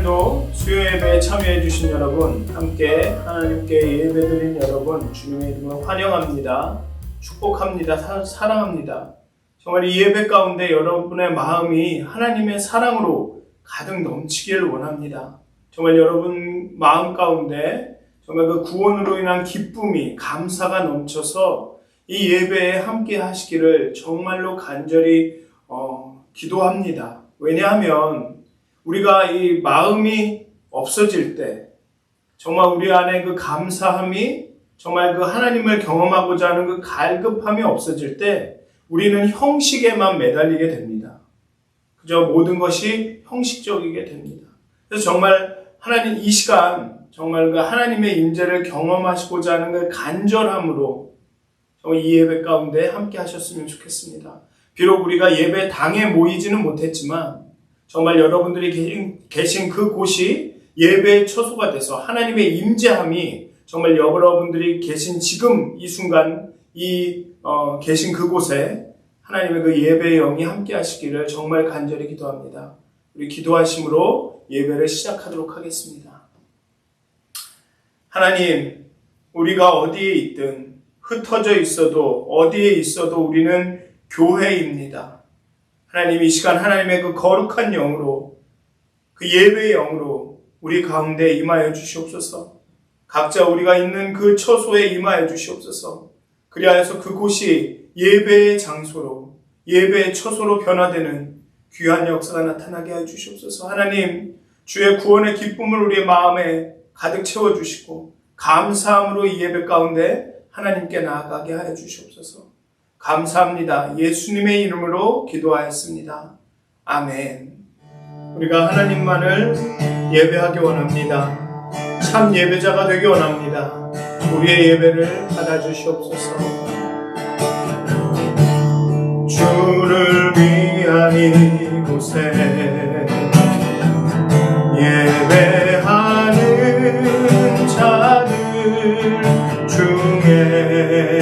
오늘도 수요 예배에 참여해 주신 여러분, 함께 하나님께 예배드린 여러분, 주님의 이름으로 환영합니다. 축복합니다. 사랑합니다. 정말 이 예배 가운데 여러분의 마음이 하나님의 사랑으로 가득 넘치기를 원합니다. 정말 여러분 마음 가운데 정말 그 구원으로 인한 기쁨이, 감사가 넘쳐서 이 예배에 함께 하시기를 정말로 간절히 기도합니다. 왜냐하면 우리가 이 마음이 없어질 때, 정말 우리 안에 그 감사함이, 정말 그 하나님을 경험하고자 하는 그 갈급함이 없어질 때 우리는 형식에만 매달리게 됩니다. 그저 모든 것이 형식적이게 됩니다. 그래서 정말 하나님 이 시간 정말 그 하나님의 임재를 경험하시고자 하는 그 간절함으로 정말 이 예배 가운데 함께 하셨으면 좋겠습니다. 비록 우리가 예배 당에 모이지는 못했지만 정말 여러분들이 계신 그곳이 예배의 처소가 돼서 하나님의 임재함이 정말 여러분들이 계신 지금 이 순간 계신 그곳에 하나님의 그 예배의 영이 함께 하시기를 정말 간절히 기도합니다. 우리 기도하심으로 예배를 시작하도록 하겠습니다. 하나님, 우리가 어디에 있든 흩어져 있어도 어디에 있어도 우리는 교회입니다. 하나님, 이 시간 하나님의 그 거룩한 영으로, 그 예배의 영으로 우리 가운데 임하여 주시옵소서. 각자 우리가 있는 그 처소에 임하여 주시옵소서. 그리하여서 그곳이 예배의 장소로, 예배의 처소로 변화되는 귀한 역사가 나타나게 하여 주시옵소서. 하나님, 주의 구원의 기쁨을 우리의 마음에 가득 채워주시고 감사함으로 이 예배 가운데 하나님께 나아가게 하여 주시옵소서. 감사합니다. 예수님의 이름으로 기도하였습니다. 아멘. 우리가 하나님만을 예배하기 원합니다. 참 예배자가 되기 원합니다. 우리의 예배를 받아주시옵소서. 주를 위한 이곳에 예배하는 자들 중에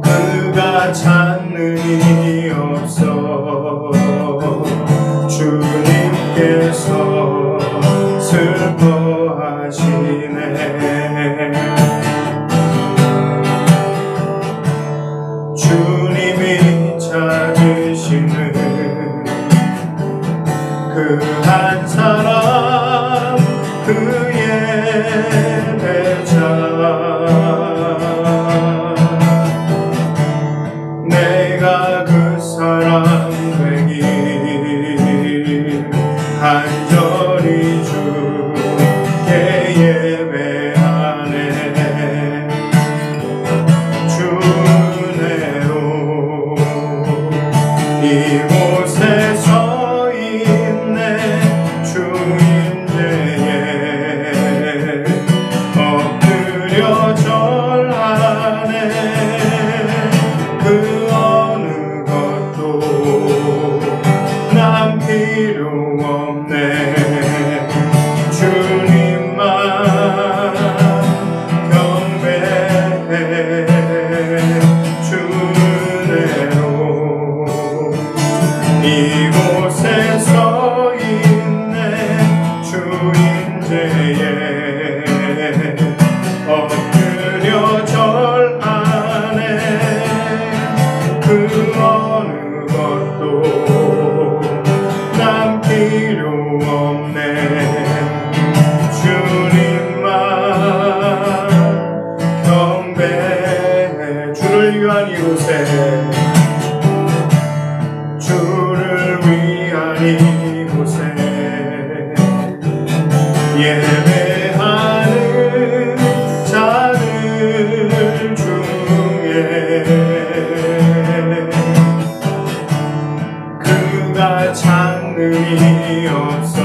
그가 찾는 이 없어 주님께서 슬퍼하시네. 주님이 찾으시는 그 한 사람, 그 예배자, 내가 그 사람 되길 간절히 주께 예배하네. 주 은혜로 이곳에 서 있네. 주 임재에 엎드려 절하네. 그 어느 것도 난 필요 없네. 주님만 경배해. 주 은혜로 이곳에 서 있네. 주 임재에 엎드려 절하네. 그 어느 것도 난 필요 없네. 주님만 경배해. 주를 위한 이곳에, 주를 위한 이곳에 예배하는 자들 중에 그가 찾는 이 없어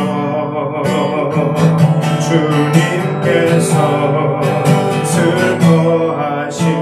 주님께서 슬퍼하시네.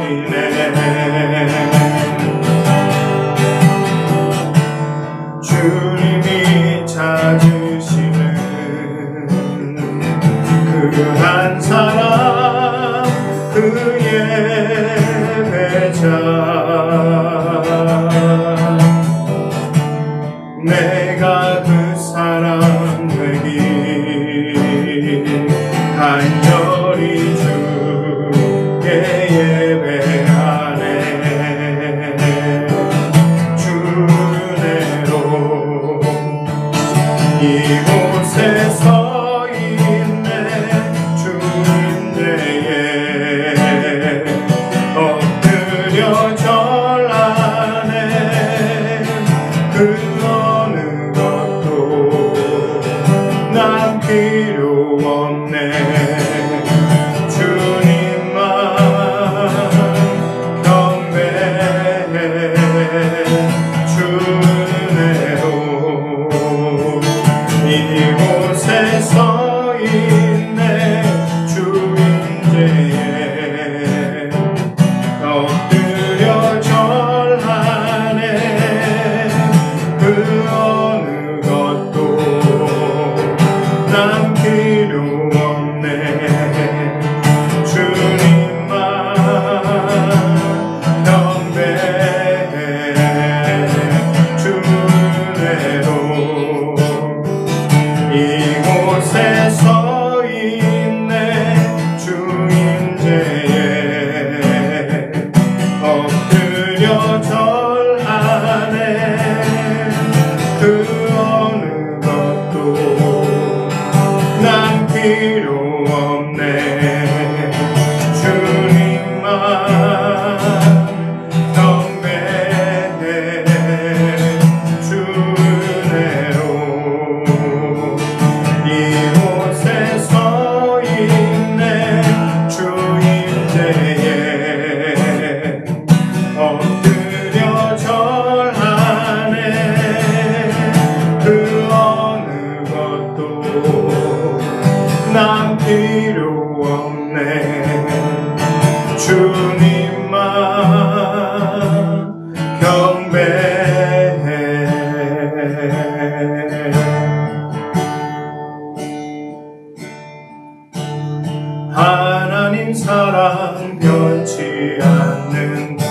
않는다.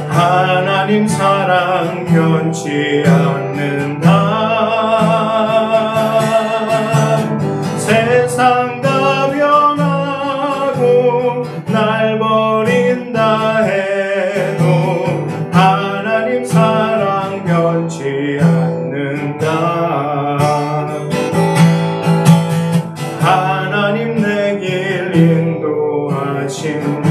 하나님 사랑 변치 않는다. 세상 다 변하고 날 버린다 해도 하나님 사랑 변치 않는다. 하나님 내 길 인도하신다.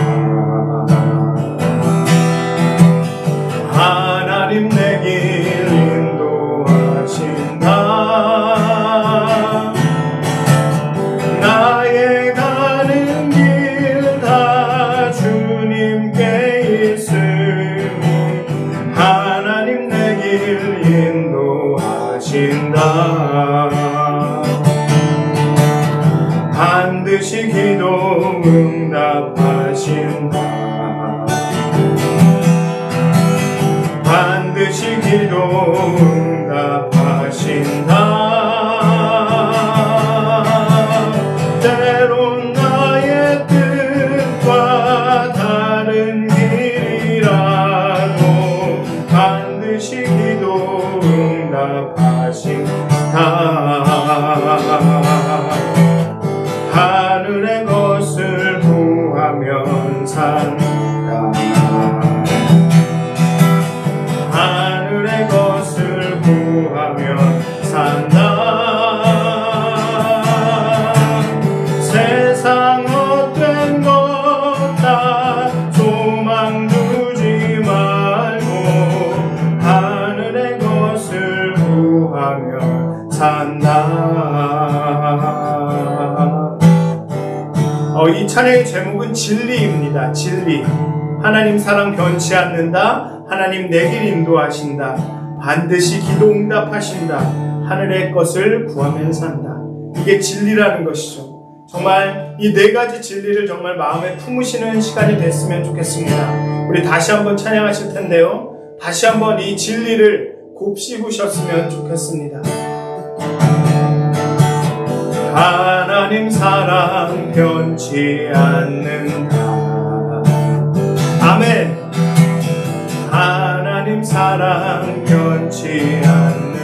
하나님 내 길 인도하신다. 나의 가는 길 다 주님께 있으니 하나님 내 길 인도하신다. 반드시 기도 응답하신다. 반드시 기도 응답하신다. 때론 나의 뜻과 다른 길이라도 반드시 기도 응답하신다. 하늘의 것을 구하면 산다. 하늘의 것을 구하면 산다. 세상 헛된 것 다 소망 두지 말고 하늘의 것을 구하면 산다. 이 찬양의 제목은 진리입니다. 진리. 하나님 사랑 변치 않는다. 하나님 내 길 인도하신다. 반드시 기도 응답하신다. 하늘의 것을 구하면 산다. 이게 진리라는 것이죠. 정말 이 네 가지 진리를 정말 마음에 품으시는 시간이 됐으면 좋겠습니다. 우리 다시 한번 찬양하실 텐데요. 다시 한번 이 진리를 곱씹으셨으면 좋겠습니다. 하나님 사랑 변치 않는다. 아멘. 하나님 사랑 변치 않는다.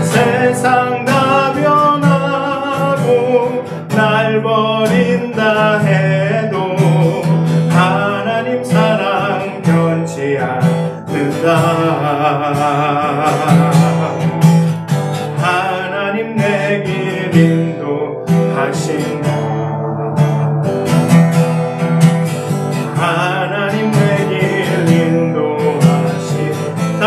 세상 다 변하고 날 버린다 해도 하나님 사랑 변치 않는다. 하나님 내 길 인도하신다. 하나님 내 길 인도하신다.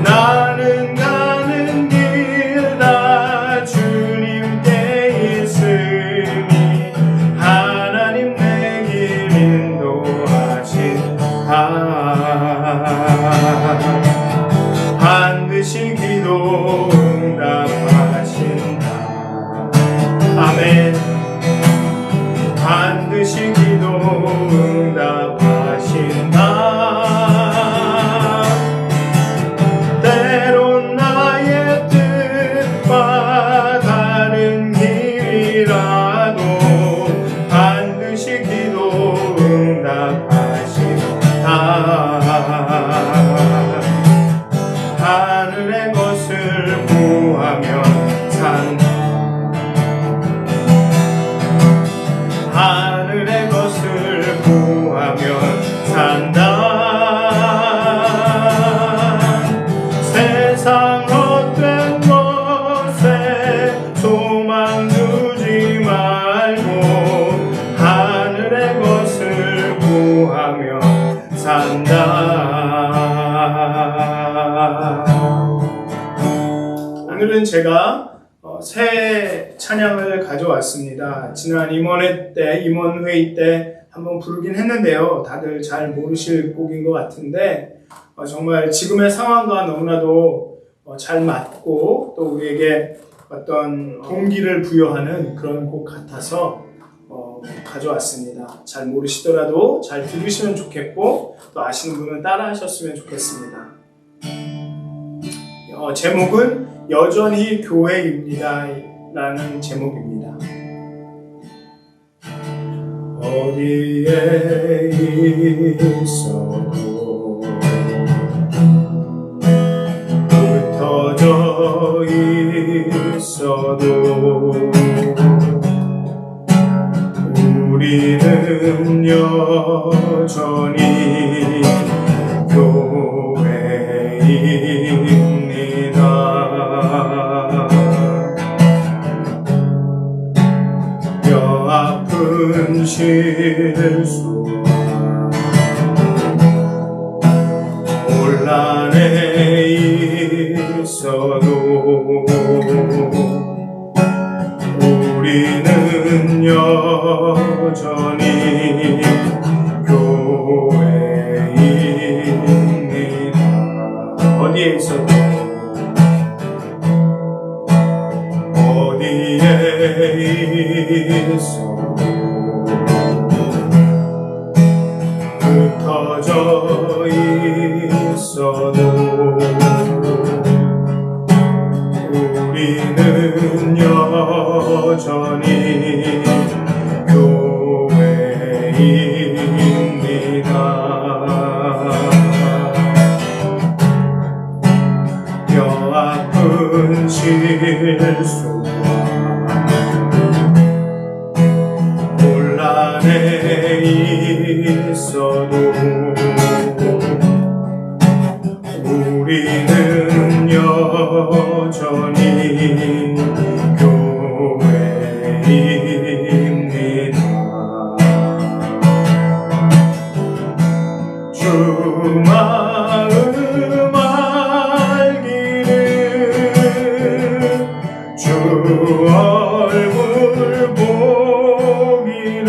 나는 가는 길 다 주님께 있으니 하나님 내 길 인도하신다. 반드시 기도 응답하신다. 아멘. 반드시 기도 응답하신다. 때론 나의 뜻과 다른 길이라도 반드시 기도 응답하신다. 하늘의 것을 구하면 산다. 하늘의 것을 구하면 산다. 세상 헛된 것에 소망 두지 말고 하늘의 것을 구하면 산다. 오늘은 제가 새 찬양을 가져왔습니다. 지난 임원회 때 한번 부르긴 했는데요. 다들 잘 모르실 곡인 것 같은데 정말 지금의 상황과 너무나도 잘 맞고 또 우리에게 어떤 동기를 부여하는 그런 곡 같아서 가져왔습니다. 잘 모르시더라도 잘 들으시면 좋겠고 또 아시는 분은 따라 하셨으면 좋겠습니다. 제목은 여전히 교회입니다 라는 제목입니다. 어디에 있어도 흩어져 있어도 우리는 여전히 교회입니다. 뼈아픈 실수와 혼란에 있어도 우리는 여전히 교회입니다. 어디에 있어도 어디에 있어도 흩어져 있어도 우리는 여전히 교회입니다. 뼈아픈 실수와 혼란에 있어도 우리는 여전히 교회입니다. 주 마음 알기를 주 얼굴 보기를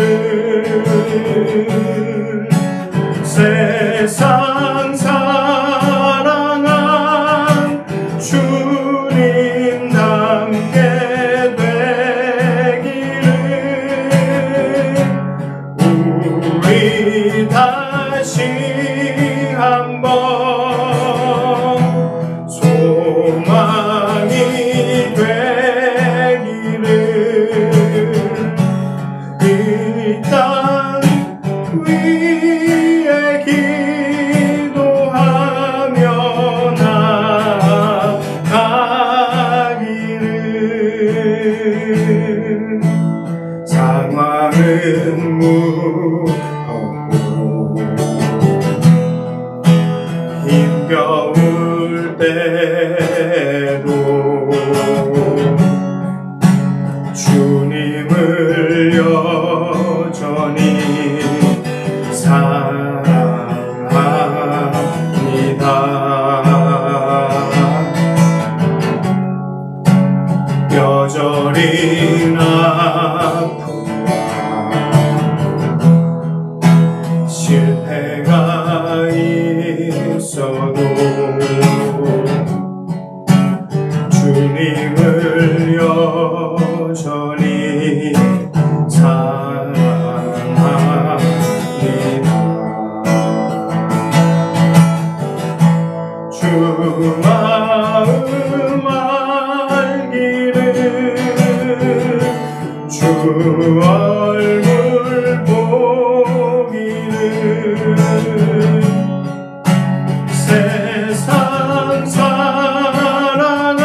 세상 사랑한 주님 닮게 되기를 우리 다시 한번 소망이 되기를 이 땅 위에 기도하며 나아가기를 상황은 무겁고 힘겨울 때도 주님을 여전히 사랑합니다. 뼈저린 아픔과 실패가 있어도 주님을 여전히 사랑합니다. 주 마음 알기를 주 얼굴 보기를 세상 사랑한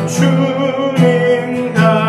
주님 닮게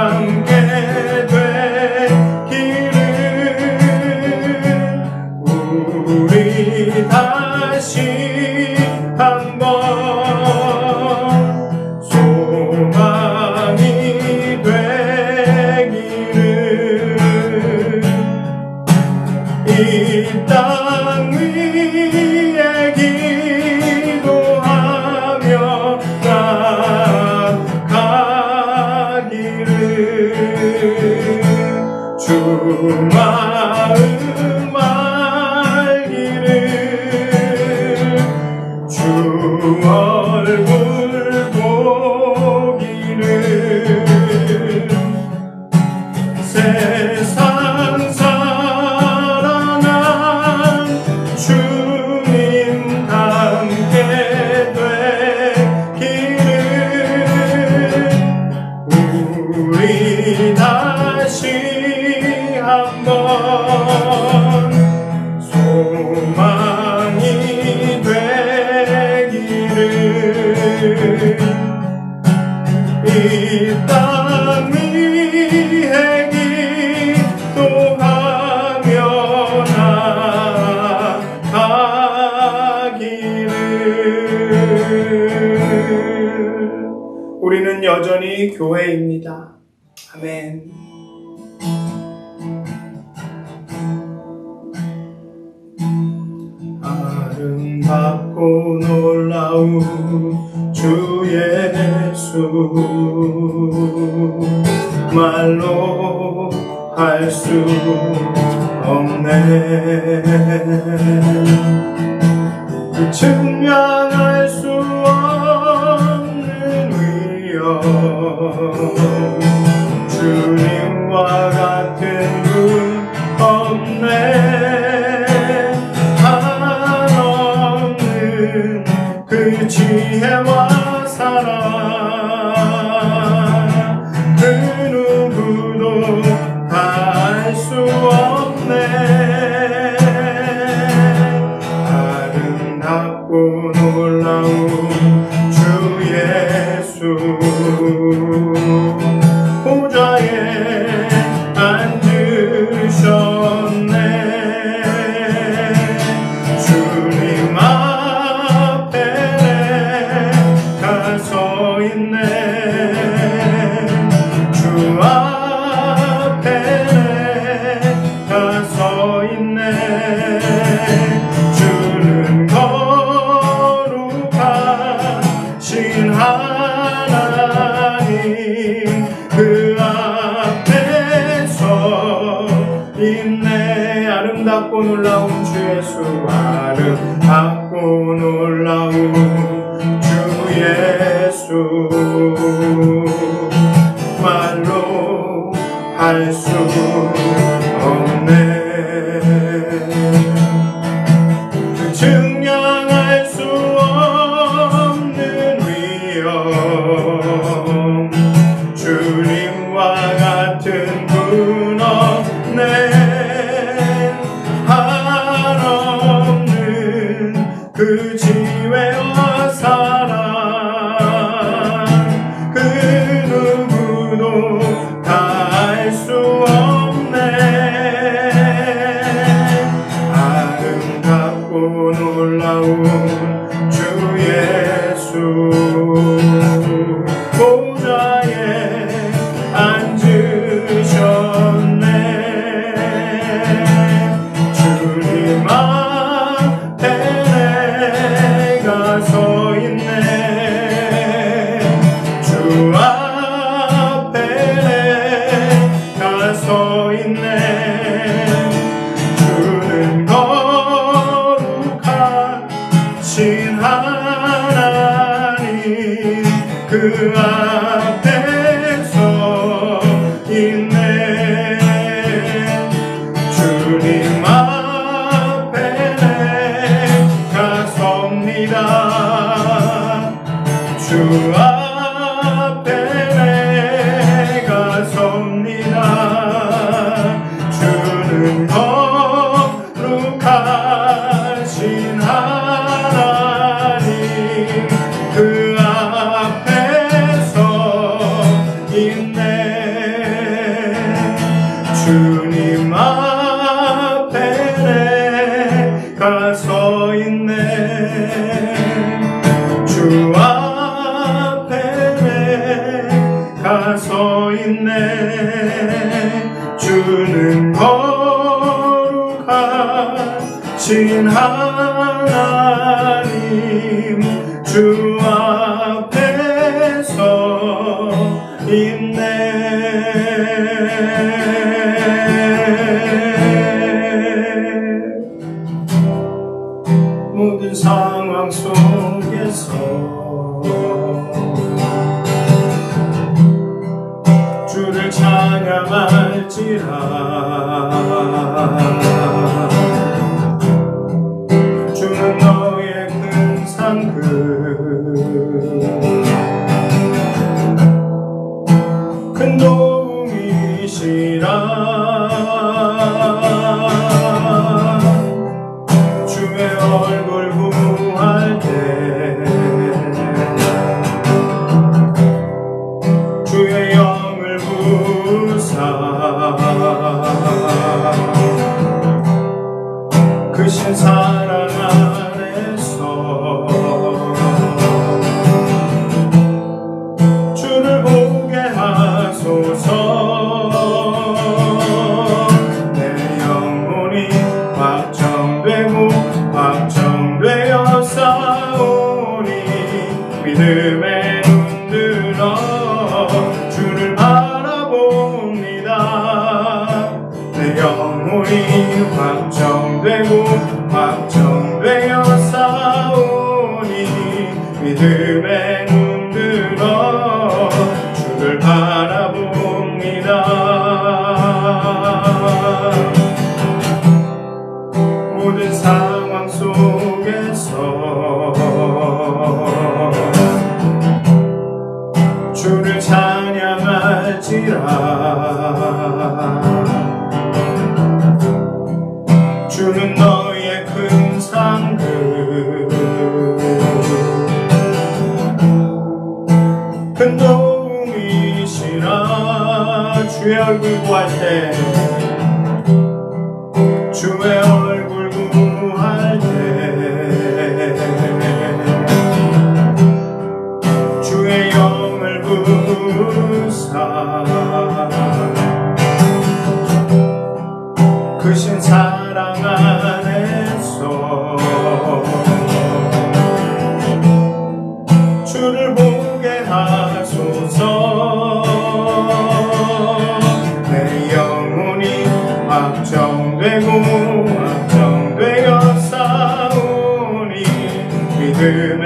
이 땅 위에 기도하며 나아가기를. 우리는 여전히 교회입니다. 아멘. 아름답고 놀라운 주 예수, 말로 할 수 없네. 증명할 수 없는 위엄, 주님과 같은 분 없네. 한없는 그 지혜와 사랑, 그 누구도 다 알 수 없네. 아름답고 놀라운 주 예수, 보좌에 앉으셨네. 주님 앞에 가서 있네. 주 앞에 가서 있네. 주는 거룩하신 하나님, 그 앞에 서 있네. 아름답고 놀라운 주 예수, 아름답고 놀라운 주 예수, 말로 할 수 없네. 증명할 수 없는 위엄, 주님과 같은 분 없네. 한없는 그 지혜와 사랑, 그 누구도 다 알 수 없네. 아름답고 놀라운 주 예수, 보좌에 앉으셨네. 주님 앞에 내가 서 있네. 주 앞에 내가 서 있네. 주는 거룩하신 하나님, 그 앞에 서 있네. 주님 앞에 내가 섭니다. 주 앞에 내가 섭니다. 주는 거룩하신 하나님, 그 앞에 서 있네. 주님 앞에 내가 서 있네. 주 앞에 내가 서 있네. 주는 거룩하신 하나님, 주 앞에 서 있네. 모든 상황 속에서 주를 찬양할지라. 주는 너의 큰 상급, 큰 도움이시라. 주의 얼굴 구할 때 눈들어 주를 바라봅니다. 내 영혼이 확정되어 싸우니 믿음의 눈들어 주를 바라봅니다. 모든 상황 속에서 주를 찬양할지라. 주는 너의 큰 상급, 큰 도움이시라. 주의 얼굴 구할 때, 주의 얼굴 구할 때, 주의 영을 부사 크신 사랑 안에서 주를 보게 하소서. 내 영혼이 확정되어 싸우니 믿음의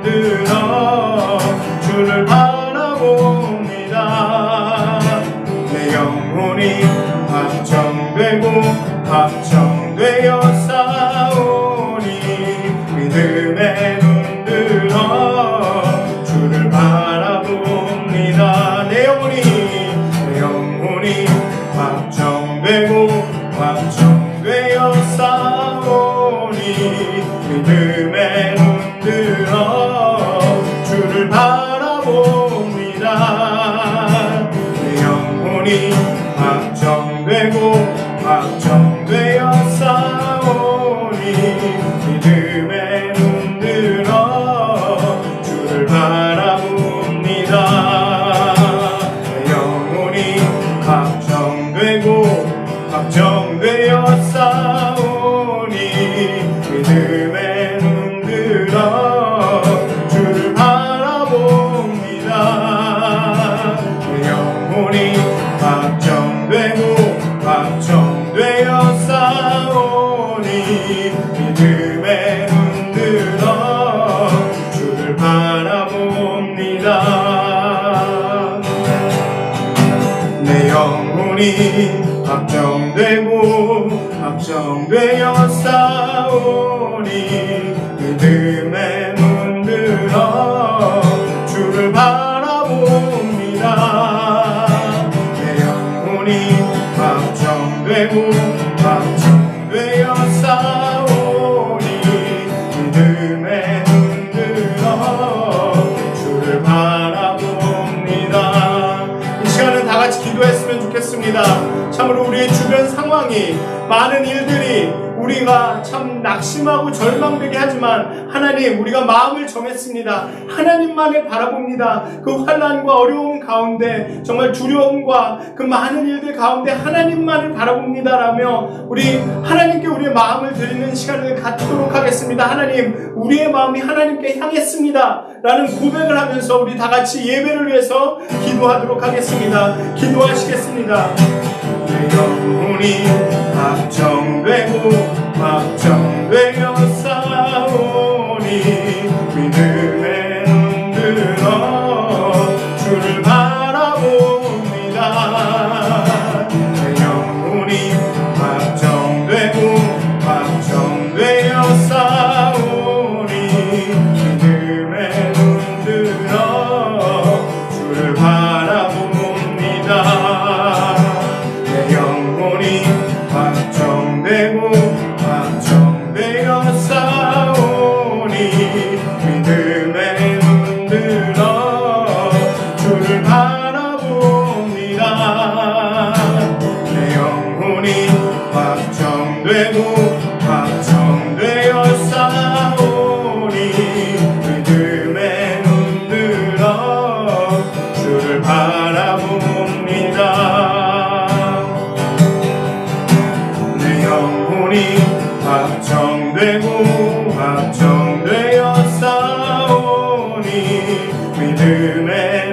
눈들어 주를 바라봅니다. 내 영혼이 확정되어 싸우니 믿음의 눈들어 주를 바라봅니다. 내 영혼이 확정되어 싸우니 믿음의 눈들어 주를 바라봅니다. 내 영혼이 확정되어 싸우니 믿음의 눈들어 주를 바라봅니다. 내 영혼이 확정되어 싸우니 믿음의 눈들어 주를 바라봅니다. 내 영혼이 확정되어 싸우니 믿음의 눈들어 주를 바라봅니다. 내 영혼이 확정되어 싸우니 믿음의 눈들어 주를 바라봅니다. 내 영혼이 확정되어 싸우니 믿음의 눈들어 주를 바라봅니다. 이 시간은 다 같이 기도했으면 좋겠습니다. 참으로 우리의 주변 상황이, 많은 일들이 우리가 참 낙심하고 절망되게 하지만 하나님, 우리가 마음을 정했습니다. 하나님만을 바라봅니다. 그 환난과 어려움 가운데, 정말 두려움과 그 많은 일들 가운데 하나님만을 바라봅니다라며 우리 하나님께 우리의 마음을 드리는 시간을 갖도록 하겠습니다. 하나님, 우리의 마음이 하나님께 향했습니다 라는 고백을 하면서 우리 다 같이 예배를 위해서 기도하도록 하겠습니다. 기도하시겠습니다. 내 영혼이 확정되어 싸우니 믿음의 눈들어 주를 바라봅니다. 내 영혼이 확정되어 싸우니 믿음의 눈들어 주를 바라봅니다. 내 영혼이 확정되어 싸우니 믿음의 눈들어 주를 바라봅니다. 내 영혼이 확정되어 싸우니 믿음의 눈들어 주를 바라봅니다. 내 영혼이 확정되어 싸우니 믿음의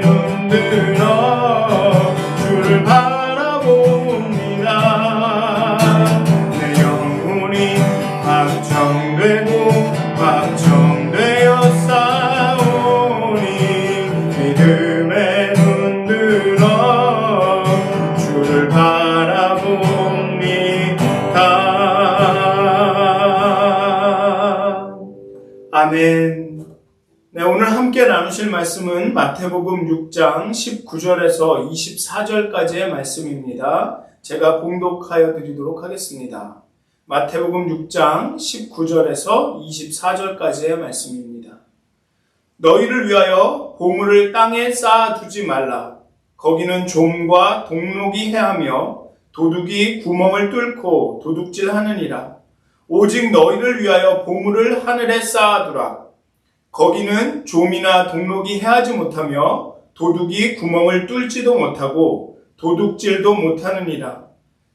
나누실 말씀은 마태복음 6장 19절에서 24절까지의 말씀입니다. 제가 봉독하여 드리도록 하겠습니다. 마태복음 6장 19절에서 24절까지의 말씀입니다. 너희를 위하여 보물을 땅에 쌓아두지 말라. 거기는 좀과 동록이 해하며 도둑이 구멍을 뚫고 도둑질하느니라. 오직 너희를 위하여 보물을 하늘에 쌓아두라. 거기는 좀이나 동록이 해하지 못하며 도둑이 구멍을 뚫지도 못하고 도둑질도 못하느니라.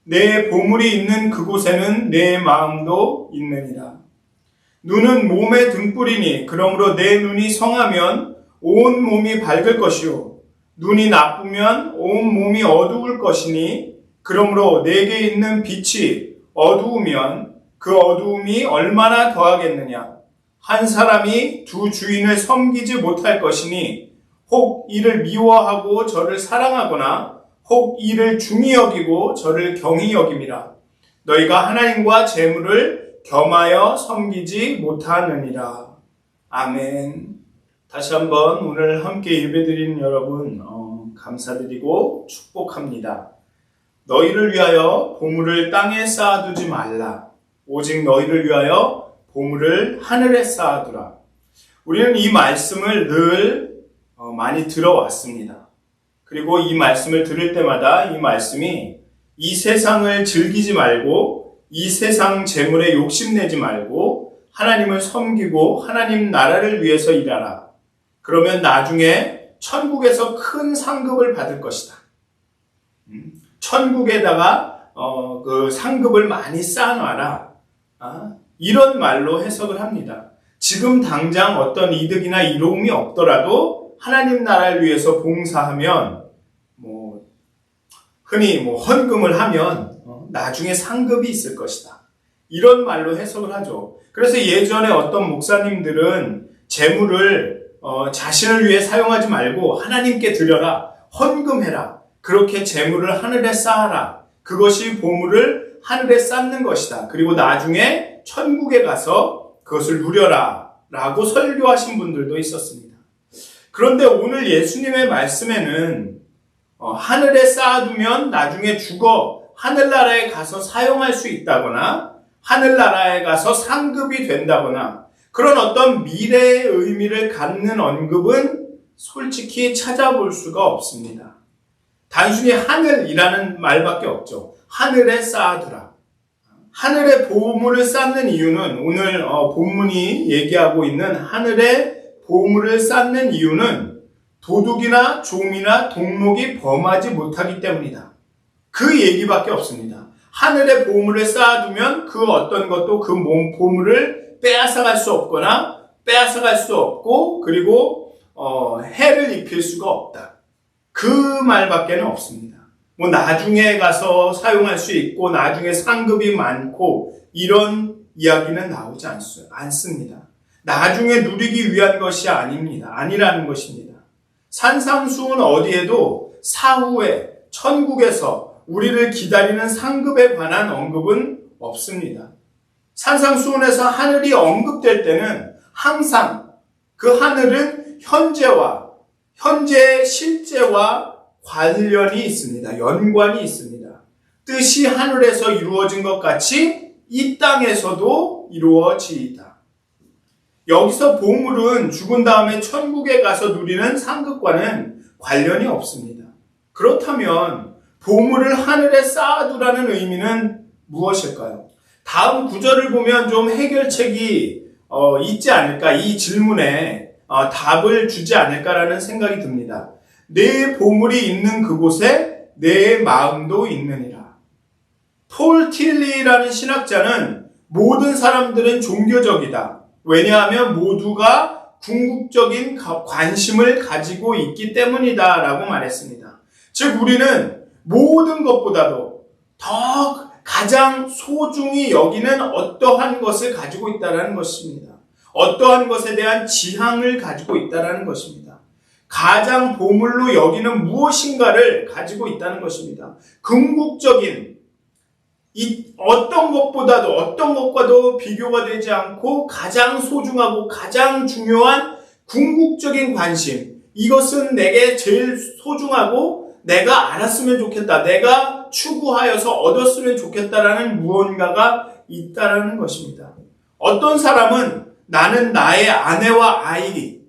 내 보물이 있는 그곳에는 내 마음도 있느니라. 눈은 몸의 등불이니 그러므로 내 눈이 성하면 온 몸이 밝을 것이요 눈이 나쁘면 온 몸이 어두울 것이니 그러므로 내게 있는 빛이 어두우면 그 어두움이 얼마나 더하겠느냐. 한 사람이 두 주인을 섬기지 못할 것이니 혹 이를 미워하고 저를 사랑하거나 혹 이를 중히 여기고 저를 경히 여김이라. 너희가 하나님과 재물을 겸하여 섬기지 못하느니라. 아멘. 다시 한번 오늘 함께 예배드리는 여러분 감사드리고 축복합니다. 너희를 위하여 보물을 땅에 쌓아두지 말라. 오직 너희를 위하여 보물을 하늘에 쌓아두라. 우리는 이 말씀을 늘 많이 들어왔습니다. 그리고 이 말씀을 들을 때마다 이 말씀이 이 세상을 즐기지 말고 이 세상 재물에 욕심내지 말고 하나님을 섬기고 하나님 나라를 위해서 일하라. 그러면 나중에 천국에서 큰 상급을 받을 것이다. 천국에다가 그 상급을 많이 쌓아놔라. 이런 말로 해석을 합니다. 지금 당장 어떤 이득이나 이로움이 없더라도 하나님 나라를 위해서 봉사하면 흔히 헌금을 하면 나중에 상급이 있을 것이다. 이런 말로 해석을 하죠. 그래서 예전에 어떤 목사님들은 재물을 자신을 위해 사용하지 말고 하나님께 드려라. 헌금해라. 그렇게 재물을 하늘에 쌓아라. 그것이 보물을 하늘에 쌓는 것이다. 그리고 나중에 천국에 가서 그것을 누려라. 라고 설교하신 분들도 있었습니다. 그런데 오늘 예수님의 말씀에는 하늘에 쌓아두면 나중에 죽어 하늘나라에 가서 사용할 수 있다거나 하늘나라에 가서 상급이 된다거나 그런 어떤 미래의 의미를 갖는 언급은 솔직히 찾아볼 수가 없습니다. 단순히 하늘이라는 말밖에 없죠. 하늘에 쌓아두라. 하늘에 보물을 쌓는 이유는 오늘 본문이 얘기하고 있는 하늘에 보물을 쌓는 이유는 도둑이나 좀이나 동록이 범하지 못하기 때문이다. 그 얘기밖에 없습니다. 하늘에 보물을 쌓아두면 그 어떤 것도 그 보물을 빼앗아갈 수 없거나 빼앗아갈 수 없고 그리고 해를 입힐 수가 없다. 그 말밖에는 없습니다. 나중에 가서 사용할 수 있고 나중에 상급이 많고 이런 이야기는 나오지 않습니다. 나중에 누리기 위한 것이 아니라는 것입니다. 산상수훈 어디에도 사후에 천국에서 우리를 기다리는 상급에 관한 언급은 없습니다. 산상수훈에서 하늘이 언급될 때는 항상 그 하늘은 현재의 실제와 관련이 있습니다. 연관이 있습니다. 뜻이 하늘에서 이루어진 것 같이 이 땅에서도 이루어지이다. 여기서 보물은 죽은 다음에 천국에 가서 누리는 상급과는 관련이 없습니다. 그렇다면 보물을 하늘에 쌓아두라는 의미는 무엇일까요? 다음 구절을 보면 좀 해결책이 있지 않을까, 이 질문에 답을 주지 않을까라는 생각이 듭니다. 내 보물이 있는 그곳에 내 마음도 있느니라. 폴 틸리라는 신학자는 모든 사람들은 종교적이다. 왜냐하면 모두가 궁극적인 관심을 가지고 있기 때문이다 라고 말했습니다. 즉 우리는 모든 것보다도 더 가장 소중히 여기는 어떠한 것을 가지고 있다는 것입니다. 어떠한 것에 대한 지향을 가지고 있다는 것입니다. 가장 보물로 여기는 무엇인가를 가지고 있다는 것입니다. 궁극적인 어떤 것과도 비교가 되지 않고 가장 소중하고 가장 중요한 궁극적인 관심, 이것은 내게 제일 소중하고 내가 알았으면 좋겠다, 내가 추구하여서 얻었으면 좋겠다라는 무언가가 있다라는 것입니다. 어떤 사람은 나는 나의 아내와 아이,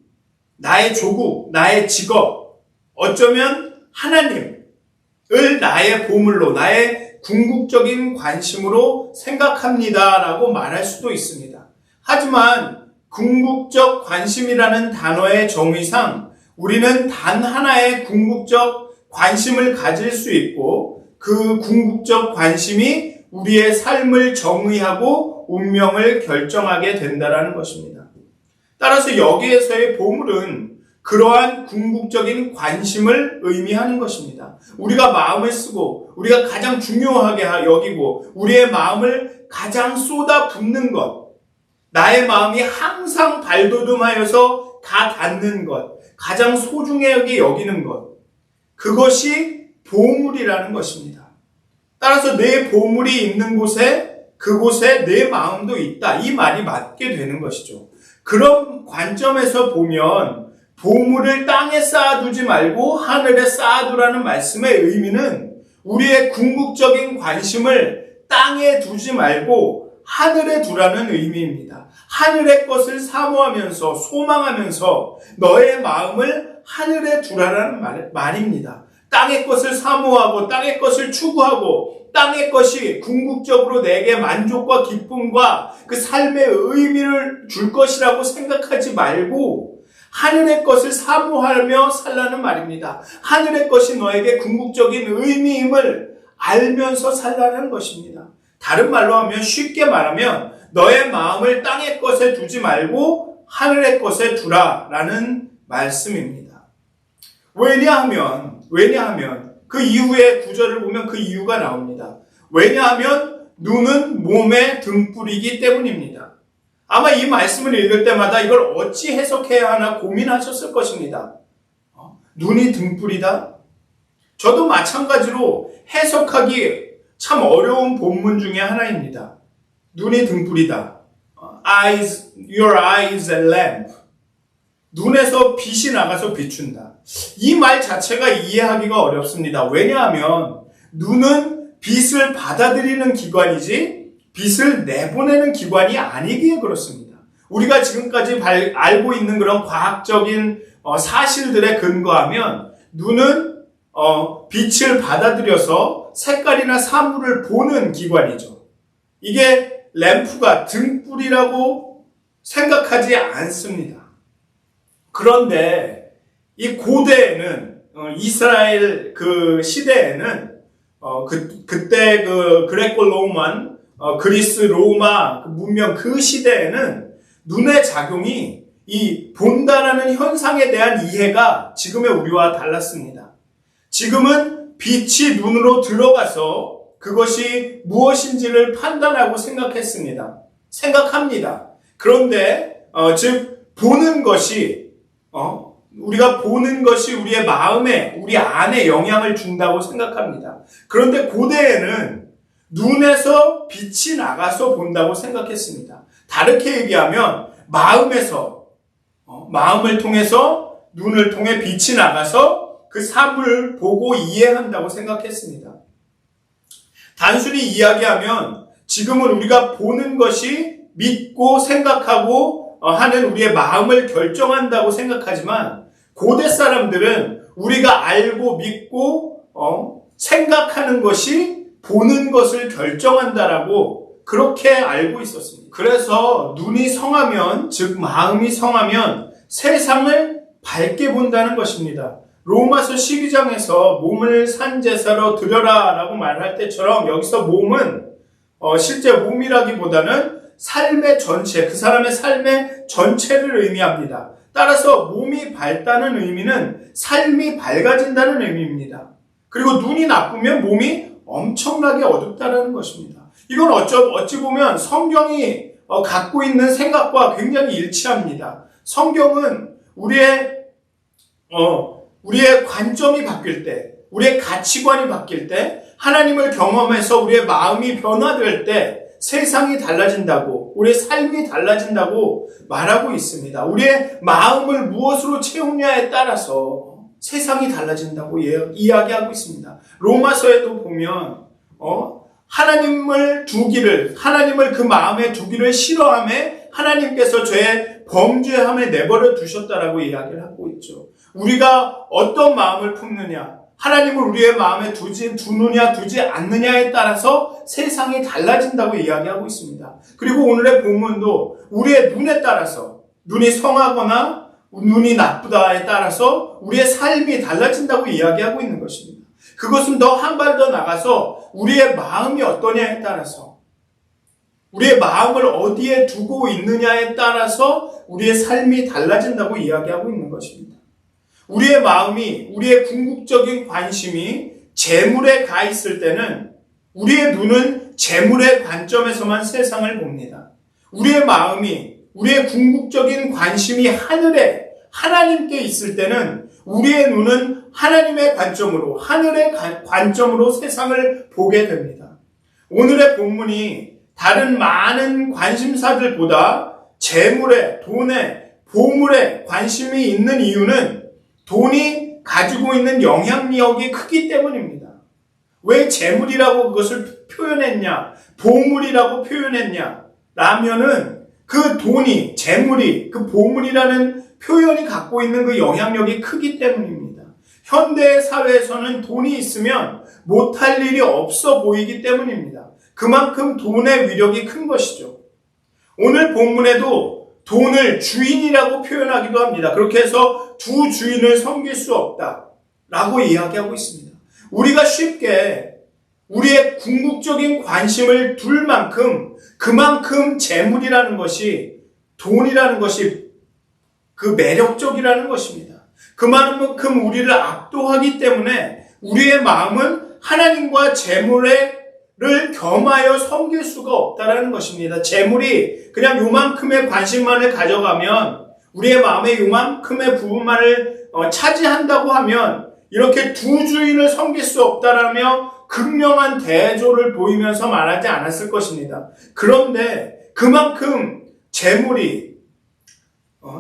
나의 조국, 나의 직업, 어쩌면 하나님을 나의 보물로, 나의 궁극적인 관심으로 생각합니다라고 말할 수도 있습니다. 하지만 궁극적 관심이라는 단어의 정의상 우리는 단 하나의 궁극적 관심을 가질 수 있고 그 궁극적 관심이 우리의 삶을 정의하고 운명을 결정하게 된다는 것입니다. 따라서 여기에서의 보물은 그러한 궁극적인 관심을 의미하는 것입니다. 우리가 마음을 쓰고 우리가 가장 중요하게 여기고 우리의 마음을 가장 쏟아붓는 것, 나의 마음이 항상 발돋움하여서 가 닿는 것, 가장 소중하게 여기는 것, 그것이 보물이라는 것입니다. 따라서 내 보물이 있는 곳에 그곳에 내 마음도 있다. 이 말이 맞게 되는 것이죠. 그런 관점에서 보면 보물을 땅에 쌓아두지 말고 하늘에 쌓아두라는 말씀의 의미는 우리의 궁극적인 관심을 땅에 두지 말고 하늘에 두라는 의미입니다. 하늘의 것을 사모하면서 소망하면서 너의 마음을 하늘에 두라는 말입니다. 땅의 것을 사모하고 땅의 것을 추구하고 땅의 것이 궁극적으로 내게 만족과 기쁨과 그 삶의 의미를 줄 것이라고 생각하지 말고 하늘의 것을 사모하며 살라는 말입니다. 하늘의 것이 너에게 궁극적인 의미임을 알면서 살라는 것입니다. 다른 말로 하면, 쉽게 말하면 너의 마음을 땅의 것에 두지 말고 하늘의 것에 두라라는 말씀입니다. 왜냐하면 그 이후의 구절을 보면 그 이유가 나옵니다. 왜냐하면 눈은 몸의 등불이기 때문입니다. 아마 이 말씀을 읽을 때마다 이걸 어찌 해석해야 하나 고민하셨을 것입니다. 눈이 등불이다? 저도 마찬가지로 해석하기 참 어려운 본문 중에 하나입니다. 눈이 등불이다. Your eyes a lamp. 눈에서 빛이 나가서 비춘다. 이 말 자체가 이해하기가 어렵습니다. 왜냐하면 눈은 빛을 받아들이는 기관이지 빛을 내보내는 기관이 아니기에 그렇습니다. 우리가 지금까지 알고 있는 그런 과학적인 사실들에 근거하면 눈은 빛을 받아들여서 색깔이나 사물을 보는 기관이죠. 이게 램프가 등불이라고 생각하지 않습니다. 그런데 이 고대에는 이스라엘 그 시대에는 그때 그 그레코 로만 그리스 로마 문명 그 시대에는 눈의 작용이 이 본다라는 현상에 대한 이해가 지금의 우리와 달랐습니다. 지금은 빛이 눈으로 들어가서 그것이 무엇인지를 판단하고 생각합니다. 그런데 즉 보는 것이 우리가 보는 것이 우리의 마음에, 우리 안에 영향을 준다고 생각합니다. 그런데 고대에는 눈에서 빛이 나가서 본다고 생각했습니다. 다르게 얘기하면 마음을 통해서 눈을 통해 빛이 나가서 그 사물을 보고 이해한다고 생각했습니다. 단순히 이야기하면 지금은 우리가 보는 것이 믿고 생각하고 하는 우리의 마음을 결정한다고 생각하지만 고대 사람들은 우리가 알고 믿고 생각하는 것이 보는 것을 결정한다라고 그렇게 알고 있었습니다. 그래서 눈이 성하면, 즉 마음이 성하면 세상을 밝게 본다는 것입니다. 로마서 12장에서 몸을 산제사로 드려라 라고 말할 때처럼 여기서 몸은 실제 몸이라기보다는 삶의 전체, 그 사람의 삶의 전체를 의미합니다. 따라서 몸이 밝다는 의미는 삶이 밝아진다는 의미입니다. 그리고 눈이 나쁘면 몸이 엄청나게 어둡다는 것입니다. 이건 어찌 보면 성경이 갖고 있는 생각과 굉장히 일치합니다. 성경은 우리의 관점이 바뀔 때, 우리의 가치관이 바뀔 때, 하나님을 경험해서 우리의 마음이 변화될 때 세상이 달라진다고, 우리의 삶이 달라진다고 말하고 있습니다. 우리의 마음을 무엇으로 채우냐에 따라서 세상이 달라진다고 이야기하고 있습니다. 로마서에도 보면 하나님을 그 마음에 두기를 싫어함에 하나님께서 죄의 범죄함에 내버려 두셨다라고 이야기를 하고 있죠. 우리가 어떤 마음을 품느냐, 하나님을 우리의 마음에 두느냐 두지 않느냐에 따라서 세상이 달라진다고 이야기하고 있습니다. 그리고 오늘의 본문도 우리의 눈에 따라서, 눈이 성하거나 눈이 나쁘다에 따라서 우리의 삶이 달라진다고 이야기하고 있는 것입니다. 그것은 더 한 발 더 나가서 우리의 마음이 어떠냐에 따라서, 우리의 마음을 어디에 두고 있느냐에 따라서 우리의 삶이 달라진다고 이야기하고 있는 것입니다. 우리의 마음이, 우리의 궁극적인 관심이 재물에 가 있을 때는 우리의 눈은 재물의 관점에서만 세상을 봅니다. 우리의 마음이, 우리의 궁극적인 관심이 하늘에, 하나님께 있을 때는 우리의 눈은 하나님의 관점으로, 하늘의 관점으로 세상을 보게 됩니다. 오늘의 본문이 다른 많은 관심사들보다 재물에, 돈에, 보물에 관심이 있는 이유는 돈이 가지고 있는 영향력이 크기 때문입니다. 왜 재물이라고 그것을 표현했냐, 보물이라고 표현했냐 라면은 그 돈이, 재물이, 그 보물이라는 표현이 갖고 있는 그 영향력이 크기 때문입니다. 현대 사회에서는 돈이 있으면 못할 일이 없어 보이기 때문입니다. 그만큼 돈의 위력이 큰 것이죠. 오늘 본문에도 돈을 주인이라고 표현하기도 합니다. 그렇게 해서 두 주인을 섬길 수 없다라고 이야기하고 있습니다. 우리가 쉽게 우리의 궁극적인 관심을 둘 만큼, 그만큼 재물이라는 것이, 돈이라는 것이 그 매력적이라는 것입니다. 그만큼 우리를 압도하기 때문에 우리의 마음은 하나님과 재물을 겸하여 섬길 수가 없다라는 것입니다. 재물이 그냥 요만큼의 관심만을 가져가면, 우리의 마음의 요만큼의 부분만을 차지한다고 하면 이렇게 두 주인을 섬길 수 없다라며 극명한 대조를 보이면서 말하지 않았을 것입니다. 그런데 그만큼 재물이,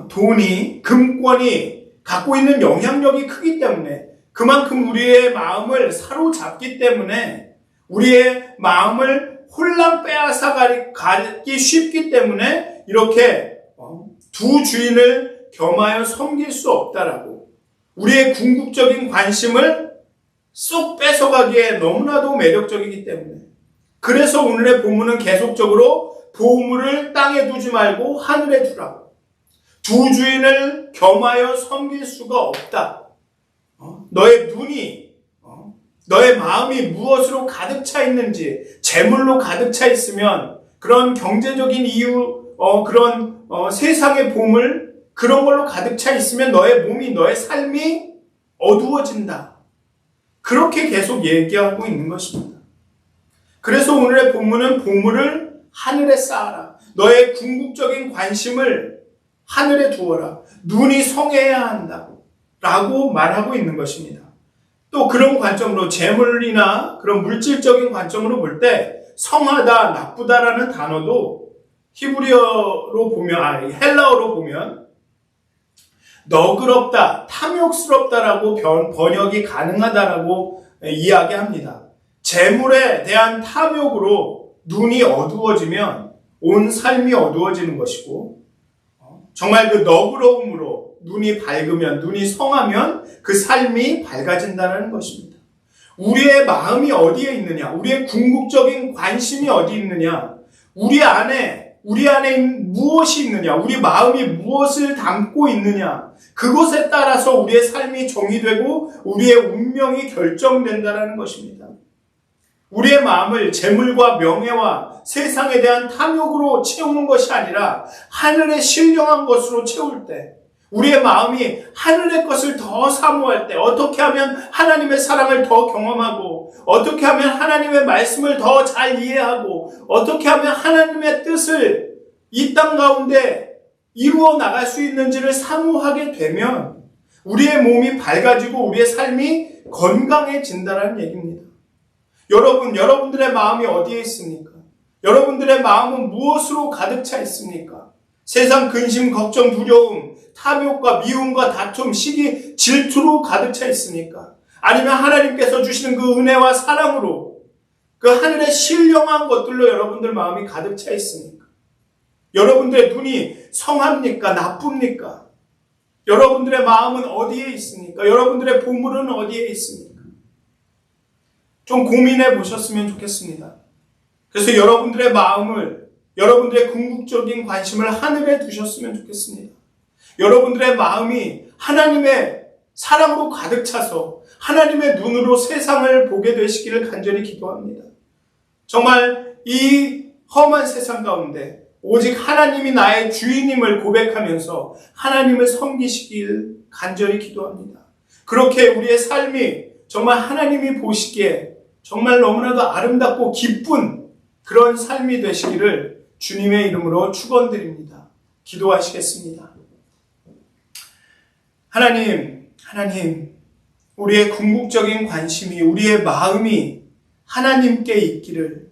돈이, 금권이 갖고 있는 영향력이 크기 때문에, 그만큼 우리의 마음을 사로잡기 때문에, 우리의 마음을 홀랑 빼앗아가기 쉽기 때문에 이렇게 두 주인을 겸하여 섬길 수 없다라고, 우리의 궁극적인 관심을 쏙 뺏어가기에 너무나도 매력적이기 때문에, 그래서 오늘의 본문은 계속적으로 보물을 땅에 두지 말고 하늘에 두라고, 두 주인을 겸하여 섬길 수가 없다. 너의 눈이, 너의 마음이 무엇으로 가득 차 있는지, 재물로 가득 차 있으면 그런 경제적인 이유, 그런 세상의 보물, 그런 걸로 가득 차 있으면 너의 몸이, 너의 삶이 어두워진다. 그렇게 계속 얘기하고 있는 것입니다. 그래서 오늘의 본문은 보물을 하늘에 쌓아라. 너의 궁극적인 관심을 하늘에 두어라. 눈이 성해야 한다. 라고 말하고 있는 것입니다. 또 그런 관점으로, 재물이나 그런 물질적인 관점으로 볼 때 성하다, 나쁘다라는 단어도 히브리어로 보면, 헬라어로 보면 너그럽다, 탐욕스럽다라고 번역이 가능하다라고 이야기합니다. 재물에 대한 탐욕으로 눈이 어두워지면 온 삶이 어두워지는 것이고, 정말 그 너그러움으로 눈이 밝으면, 눈이 성하면 그 삶이 밝아진다는 것입니다. 우리의 마음이 어디에 있느냐, 우리의 궁극적인 관심이 어디 있느냐, 우리 안에 무엇이 있느냐, 우리 마음이 무엇을 담고 있느냐, 그것에 따라서 우리의 삶이 정의되고 우리의 운명이 결정된다는 것입니다. 우리의 마음을 재물과 명예와 세상에 대한 탐욕으로 채우는 것이 아니라 하늘의 신령한 것으로 채울 때, 우리의 마음이 하늘의 것을 더 사모할 때, 어떻게 하면 하나님의 사랑을 더 경험하고, 어떻게 하면 하나님의 말씀을 더 잘 이해하고, 어떻게 하면 하나님의 뜻을 이 땅 가운데 이루어 나갈 수 있는지를 사모하게 되면 우리의 몸이 밝아지고 우리의 삶이 건강해진다는 얘기입니다. 여러분들의 마음이 어디에 있습니까? 여러분들의 마음은 무엇으로 가득 차 있습니까? 세상 근심, 걱정, 두려움, 탐욕과 미움과 다툼, 시기, 질투로 가득 차 있습니까? 아니면 하나님께서 주시는 그 은혜와 사랑으로 그 하늘의 신령한 것들로 여러분들 마음이 가득 차 있습니까? 여러분들의 눈이 성합니까? 나쁩니까? 여러분들의 마음은 어디에 있습니까? 여러분들의 보물은 어디에 있습니까? 좀 고민해 보셨으면 좋겠습니다. 그래서 여러분들의 마음을, 여러분들의 궁극적인 관심을 하늘에 두셨으면 좋겠습니다. 여러분들의 마음이 하나님의 사랑으로 가득 차서 하나님의 눈으로 세상을 보게 되시기를 간절히 기도합니다. 정말 이 험한 세상 가운데 오직 하나님이 나의 주인임을 고백하면서 하나님을 섬기시길 간절히 기도합니다. 그렇게 우리의 삶이 정말 하나님이 보시기에 정말 너무나도 아름답고 기쁜 그런 삶이 되시기를 주님의 이름으로 축원드립니다. 기도하시겠습니다. 하나님, 우리의 궁극적인 관심이, 우리의 마음이 하나님께 있기를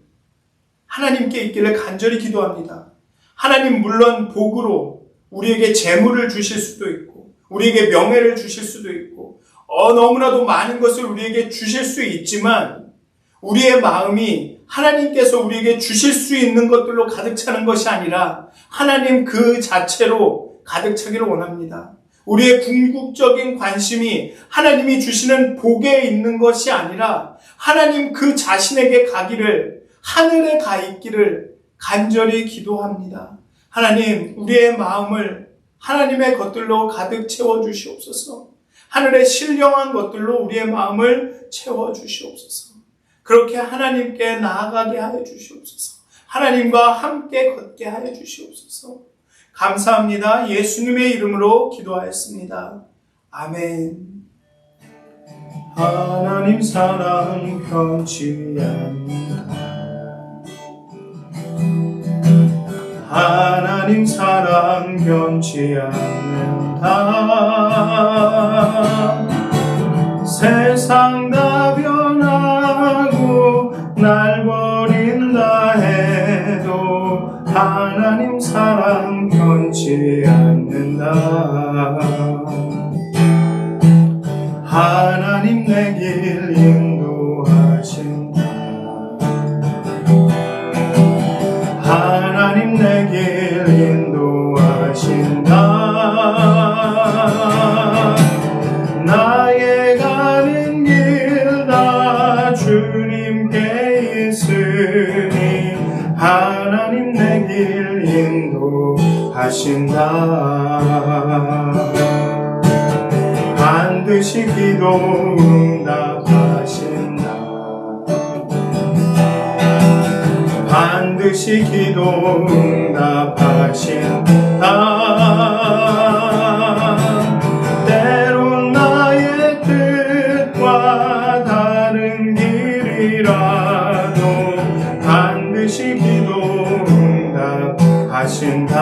간절히 기도합니다. 하나님 물론 복으로 우리에게 재물을 주실 수도 있고 우리에게 명예를 주실 수도 있고 너무나도 많은 것을 우리에게 주실 수 있지만 우리의 마음이 하나님께서 우리에게 주실 수 있는 것들로 가득 차는 것이 아니라 하나님 그 자체로 가득 차기를 원합니다. 우리의 궁극적인 관심이 하나님이 주시는 복에 있는 것이 아니라 하나님 그 자신에게 가기를, 하늘에 가 있기를 간절히 기도합니다. 하나님, 우리의 마음을 하나님의 것들로 가득 채워주시옵소서. 하늘의 신령한 것들로 우리의 마음을 채워주시옵소서. 그렇게 하나님께 나아가게 하여 주시옵소서. 하나님과 함께 걷게 하여 주시옵소서. 감사합니다. 예수님의 이름으로 기도하였습니다. 아멘. 하나님 사랑 변치 않는다. 하나님 사랑 변치 않는다. 세상 다 변하고 날 버린다 해도 하나님 사랑 변치 않는다. 하나님 내 길 인도하신다. 하나님 내 길 인도하신다. 나의 가는 길 다 주님께 있으니 하나님 내 길 인도하신다. 반드시 기도 응답하신다. 반드시 기도 응답하신다. 때론 나의 뜻과 다른 길이라도 반드시 기도 응답하신다.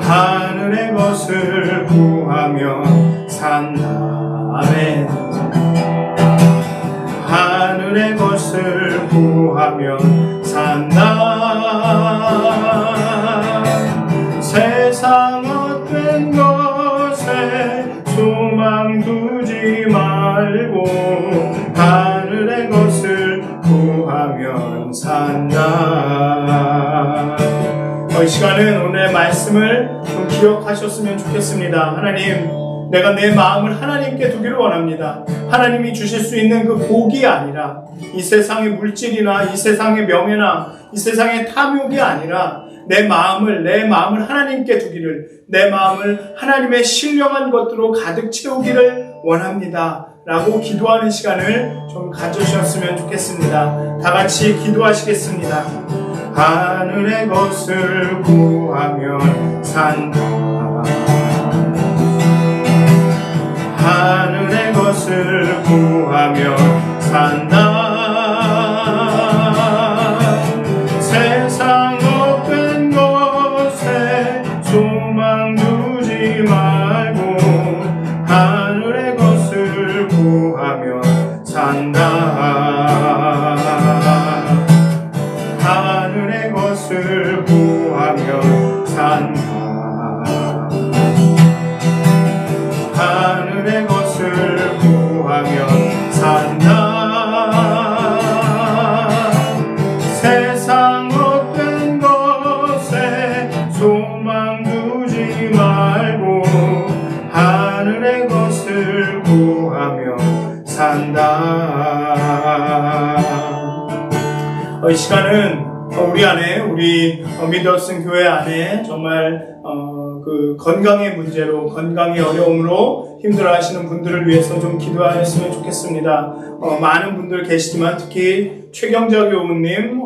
하늘의 것을 구하며 산다. 아멘. 하늘의 것을 구하며 산다. 세상 헛된 것에 소망 두지 말고 하늘의 것을 구하며 산다. 이 시간은 오늘의 말씀을 좀 기억하셨으면 좋겠습니다. 하나님, 내가 내 마음을 하나님께 두기를 원합니다. 하나님이 주실 수 있는 그 복이 아니라 이 세상의 물질이나 이 세상의 명예나 이 세상의 탐욕이 아니라 내 마음을 하나님께 두기를, 내 마음을 하나님의 신령한 것들로 가득 채우기를 원합니다. 라고 기도하는 시간을 좀 가져주셨으면 좋겠습니다. 다 같이 기도하시겠습니다. 하늘의 것을 구하며 산다. 하늘의 것을 구하며 산다. 세상 헛된 것에 소망 두지 말고 하늘의 것을 구하며 산다. 기도하며 산다. 이 시간은 우리 안에, 우리 미더슨 교회 안에 정말 그 건강의 문제로, 건강의 어려움으로 힘들어하시는 분들을 위해서 좀 기도하셨으면 좋겠습니다. 많은 분들 계시지만 특히 최경자 교우님,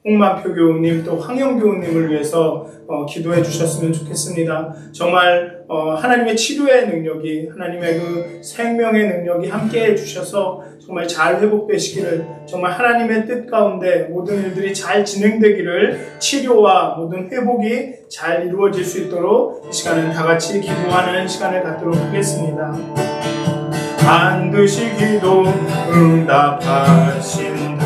홍만표 교우님, 또 황영 교우님을 위해서 기도해 주셨으면 좋겠습니다. 정말 하나님의 치료의 능력이, 하나님의 그 생명의 능력이 함께해 주셔서 정말 잘 회복되시기를, 정말 하나님의 뜻 가운데 모든 일들이 잘 진행되기를, 치료와 모든 회복이 잘 이루어질 수 있도록 이 시간은 다 같이 기도하는 시간을 갖도록 하겠습니다. 반드시 기도 응답하신다.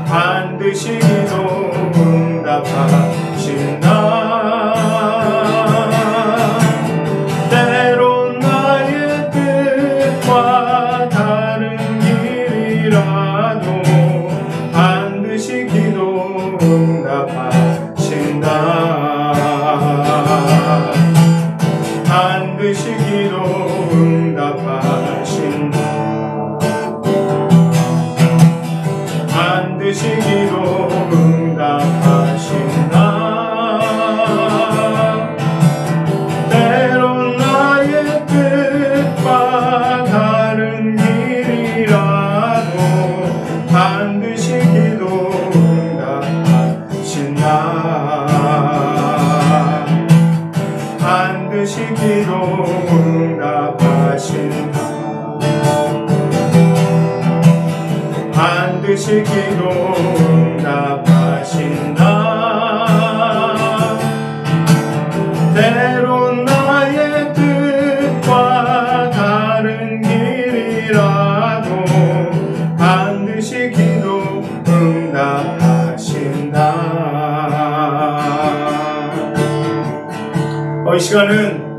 반드시 기도 응답하신다. 때론 나의 뜻과 다른 길이라도 반드시 기도 응답하신다. 반드시 기도 응답하신다. 반드시 기도 응답하신다. 때론 나의 뜻과 다른 길이라도 반드시 기도 응답하신다. 반드시 기도 응답하신다. 반드시 기도 응답하신다. 때론 나의 뜻과 다른 길이라도 반드시 기도 응답하신다. 이 시간은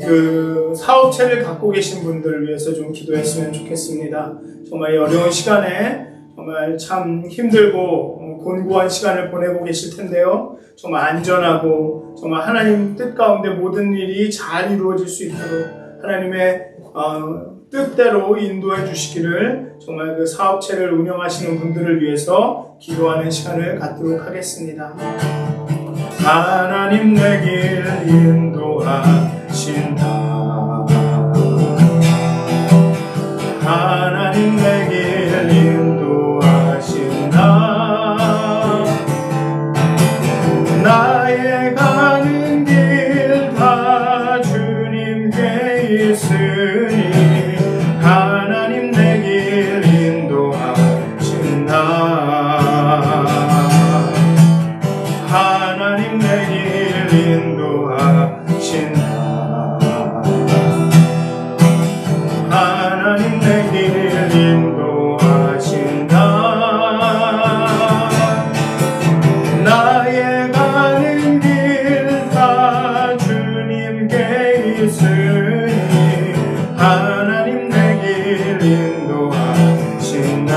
그 사업체를 갖고 계신 분들을 위해서 좀 기도했으면 좋겠습니다. 정말 이 어려운 시간에 정말 참 힘들고 곤고한 시간을 보내고 계실 텐데요. 정말 안전하고 정말 하나님 뜻 가운데 모든 일이 잘 이루어질 수 있도록 하나님의 뜻대로 인도해 주시기를, 정말 그 사업체를 운영하시는 분들을 위해서 기도하는 시간을 갖도록 하겠습니다. 하나님 내 길 인도하신다. 하나님 내 길 인도하신다. 나의 가는 길 다 주님께 있으니 하나님 내 길 인도하신다. 하나님 내 길 인도하신다. 하나님 내 길 인도하신다. 나의 가는 길 다 주님께 있으니 하나님 내 길 인도하신다.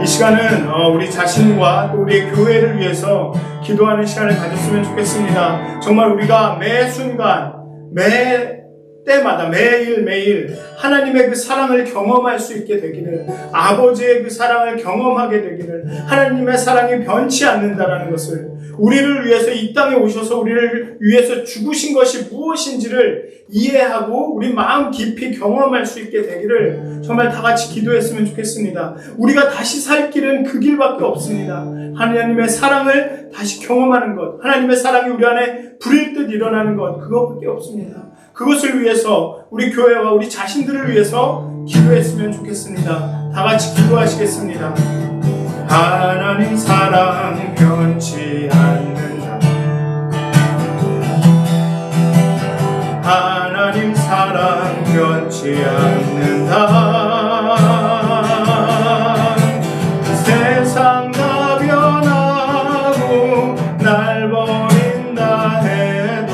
이 시간은 우리 자신과 또 우리의 교회를 위해서 기도하는 시간을 가졌으면 좋겠습니다. 정말 우리가 매 순간, 매 때마다, 매일 하나님의 그 사랑을 경험할 수 있게 되기를, 아버지의 그 사랑을 경험하게 되기를, 하나님의 사랑이 변치 않는다라는 것을, 우리를 위해서 이 땅에 오셔서 우리를 위해서 죽으신 것이 무엇인지를 이해하고 우리 마음 깊이 경험할 수 있게 되기를 정말 다 같이 기도했으면 좋겠습니다. 우리가 다시 살 길은 그 길밖에 없습니다. 하나님의 사랑을 다시 경험하는 것, 하나님의 사랑이 우리 안에 불일 듯 일어나는 것, 그것밖에 없습니다. 그것을 위해서 우리 교회와 우리 자신들을 위해서 기도했으면 좋겠습니다. 다 같이 기도하시겠습니다. 하나님 사랑 변치 않는다. 하나님 사랑 변치 않는다. 세상 다 변하고 날 버린다 해도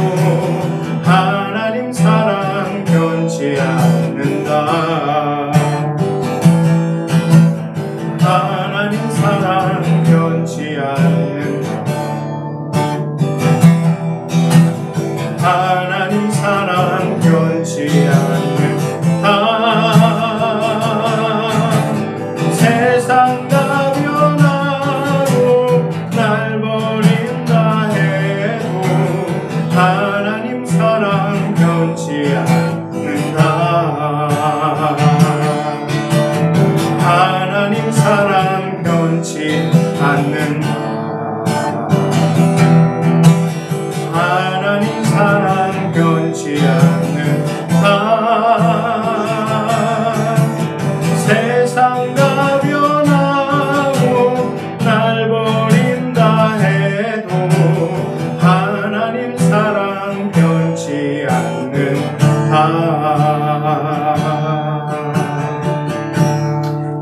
하나님 사랑 변치 않는다. 하나님 사랑 변치 않는다.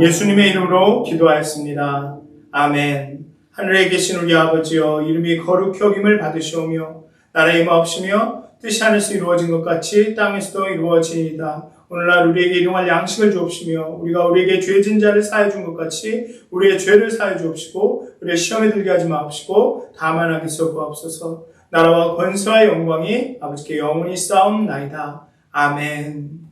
예수님의 이름으로 기도하였습니다. 아멘. 하늘에 계신 우리 아버지여, 이름이 거룩히 여김을 받으시오며 나라의 임하옵시며 뜻이 하늘에서 이루어진 것 같이 땅에서도 이루어지이다. 오늘날 우리에게 일용할 양식을 주옵시며 우리가 우리에게 죄진 자를 사해 준 것 같이 우리의 죄를 사해 주옵시고 우리의 시험에 들게 하지 마옵시고 다만 악에서 구하옵소서. 나라와 권세와 영광이 아버지께 영원히 쌓옵나이다. 아멘.